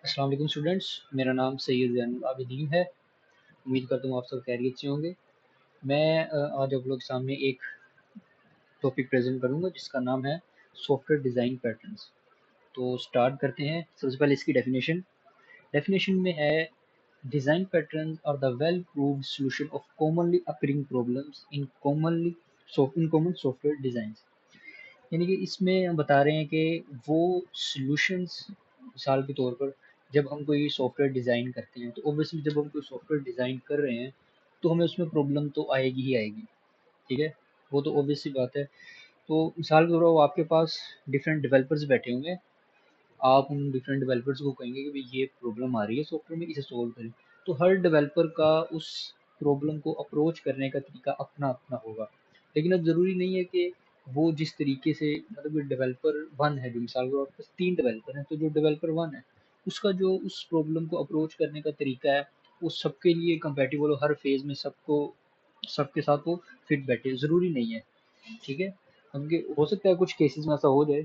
अस्सलाम वालेकुम स्टूडेंट्स। मेरा नाम सैयद ज़ैनुल आबिदीन है। उम्मीद करता हूँ आप सब खैरियत से होंगे। मैं आज आप लोग के सामने एक टॉपिक प्रेजेंट करूँगा जिसका नाम है सॉफ्टवेयर डिज़ाइन पैटर्न्स। तो स्टार्ट करते हैं। सबसे पहले इसकी डेफिनेशन में है design patterns are the well proved solution of commonly occurring problems in common software designs. यानी कि इसमें हम बता रहे हैं कि वो सॉल्यूशंस, मिसाल के तौर पर जब हम कोई सॉफ्टवेयर डिज़ाइन करते हैं तो ऑब्वियसली जब हम कोई सॉफ्टवेयर डिज़ाइन कर रहे हैं तो हमें उसमें प्रॉब्लम तो आएगी ही आएगी। ठीक है, वो तो ऑब्वियस सी बात है। तो मिसाल के तौर पर आपके पास डिफरेंट डेवलपर्स बैठे होंगे। आप उन डिफरेंट डेवलपर्स को कहेंगे कि भाई ये प्रॉब्लम आ रही है सॉफ्टवेयर में, इसे सोल्व करें। तो हर डेवलपर का उस प्रॉब्लम को अप्रोच करने का तरीका अपना अपना होगा। लेकिन अब ज़रूरी नहीं है कि वो जिस तरीके से, मतलब डेवलपर वन है, जो मिसाल के आपके पास 3 डेवलपर हैं, तो जो डेवलपर वन है उसका जो उस प्रॉब्लम को अप्रोच करने का तरीका है वो सबके लिए कंपेटेबल हो, हर फेज में सबको सबके साथ वो फिट बैठे, ज़रूरी नहीं है। ठीक है, क्योंकि हो सकता है कुछ केसेस में ऐसा हो जाए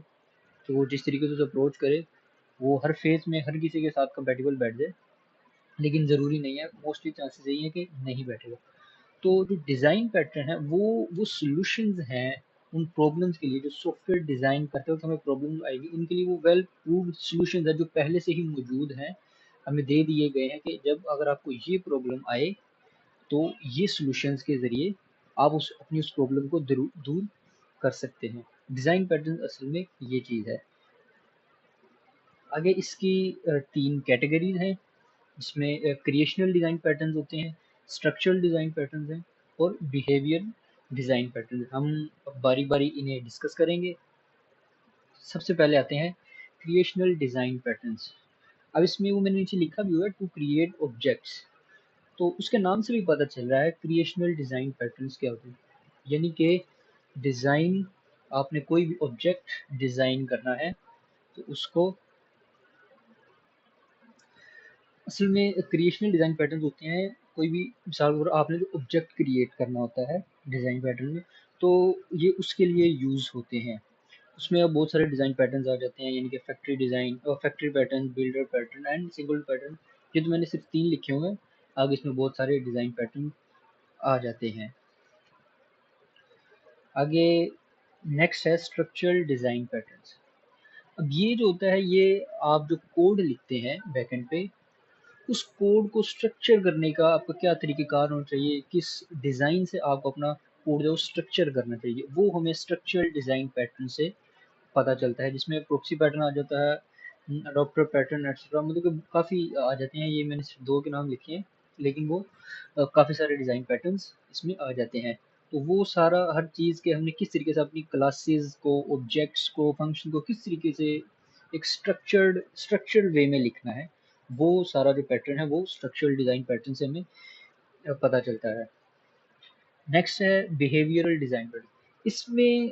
कि वो जिस तरीके से उसे अप्रोच करे वो हर फेज में हर किसी के साथ कंपेटेबल बैठ जाए, लेकिन ज़रूरी नहीं है। मोस्टली चांसेस यही है कि नहीं बैठेगा। तो जो डिज़ाइन पैटर्न है वो सॉल्यूशंस हैं उन प्रॉब्लम्स के लिए। जो सॉफ्टवेयर डिज़ाइन करते वक्त हमें प्रॉब्लम आएगी, उनके लिए वो वेल प्रूव्ड सॉल्यूशंस है जो पहले से ही मौजूद हैं, हमें दे दिए गए हैं कि जब अगर आपको ये प्रॉब्लम आए तो ये सॉल्यूशंस के ज़रिए आप उस प्रॉब्लम को दूर कर सकते हैं। डिज़ाइन पैटर्न असल में ये चीज़ है। आगे इसकी 3 कैटेगरीज हैं, जिसमें क्रिएशनल डिज़ाइन पैटर्न्स होते हैं, स्ट्रक्चरल डिज़ाइन पैटर्न्स हैं और बिहेवियर डिज़ाइन पैटर्न। हम बारी बारी इन्हें डिस्कस करेंगे। सबसे पहले आते हैं क्रिएशनल डिज़ाइन पैटर्न्स। अब इसमें वो मैंने नीचे लिखा भी हुआ है, टू क्रिएट ऑब्जेक्ट्स। तो उसके नाम से भी पता चल रहा है क्रिएशनल डिज़ाइन पैटर्न्स क्या होते हैं। यानी कि डिज़ाइन, आपने कोई भी ऑब्जेक्ट डिज़ाइन करना है तो उसको, असल में क्रिएशनल डिज़ाइन पैटर्न्स होते हैं कोई भी, मिसाल और आपने जो ऑब्जेक्ट क्रिएट करना होता है डिज़ाइन पैटर्न में, तो ये उसके लिए यूज़ होते हैं। उसमें अब बहुत सारे डिज़ाइन पैटर्न्स आ जाते हैं, यानी कि फैक्ट्री डिज़ाइन और factory pattern, builder pattern and single pattern. ये तो मैंने सिर्फ 3 लिखे हुए हैं, आगे इसमें बहुत सारे डिज़ाइन पैटर्न आ जाते हैं। आगे नेक्स्ट है स्ट्रक्चरल डिज़ाइन पैटर्न्स। अब ये जो होता है, ये आप जो कोड लिखते हैं बैकएंड पे, उस कोड को स्ट्रक्चर करने का आपका क्या तरीक़ेकार होना चाहिए, किस डिज़ाइन से आपको अपना कोड जो स्ट्रक्चर करना चाहिए, वो हमें स्ट्रक्चरल डिज़ाइन पैटर्न से पता चलता है। जिसमें प्रॉक्सी पैटर्न आ जाता है, अडॉप्टर पैटर्न एक्सेट्रा, मतलब कि काफ़ी आ जाते हैं। ये मैंने सिर्फ 2 के नाम लिखे हैं, लेकिन वो काफ़ी सारे डिज़ाइन पैटर्न्स इसमें आ जाते हैं। तो वो सारा हर चीज़ के हमने किस तरीके से अपनी क्लासेस को, ऑब्जेक्ट्स को, फंक्शन को किस तरीके से एक स्ट्रक्चर्ड वे में लिखना है, वो सारा जो पैटर्न है वो स्ट्रक्चरल डिज़ाइन पैटर्न से हमें पता चलता है। नेक्स्ट है बिहेवियरल डिज़ाइन पैटर्न। इसमें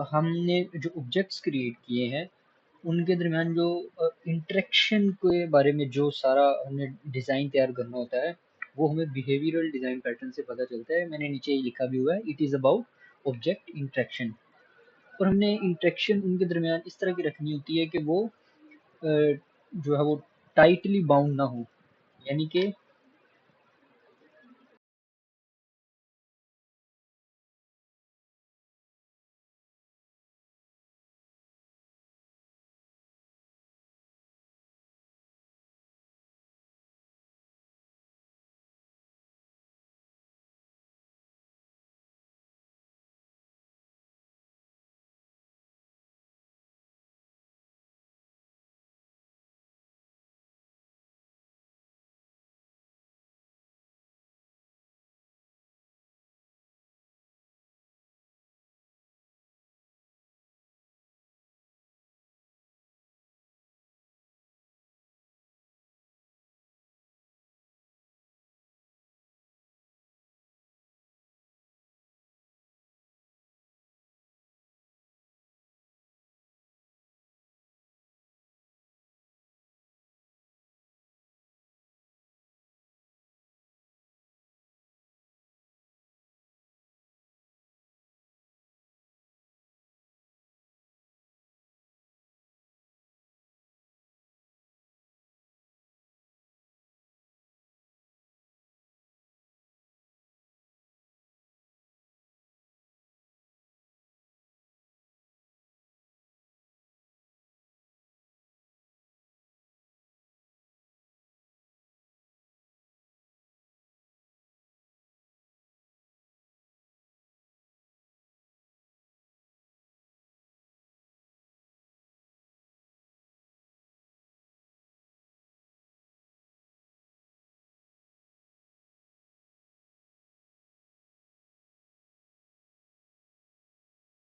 हमने जो ऑब्जेक्ट्स क्रिएट किए हैं उनके दरमियान जो इंटरेक्शन के बारे में जो सारा हमने डिज़ाइन तैयार करना होता है, वो हमें बिहेवियरल डिज़ाइन पैटर्न से पता चलता है। मैंने नीचे ये लिखा भी हुआ है, it is about object interaction. और हमने इंटरेक्शन उनके दरमियान इस तरह की रखनी होती है कि वो जो है वो टाइटली बाउंड ना हो। यानी कि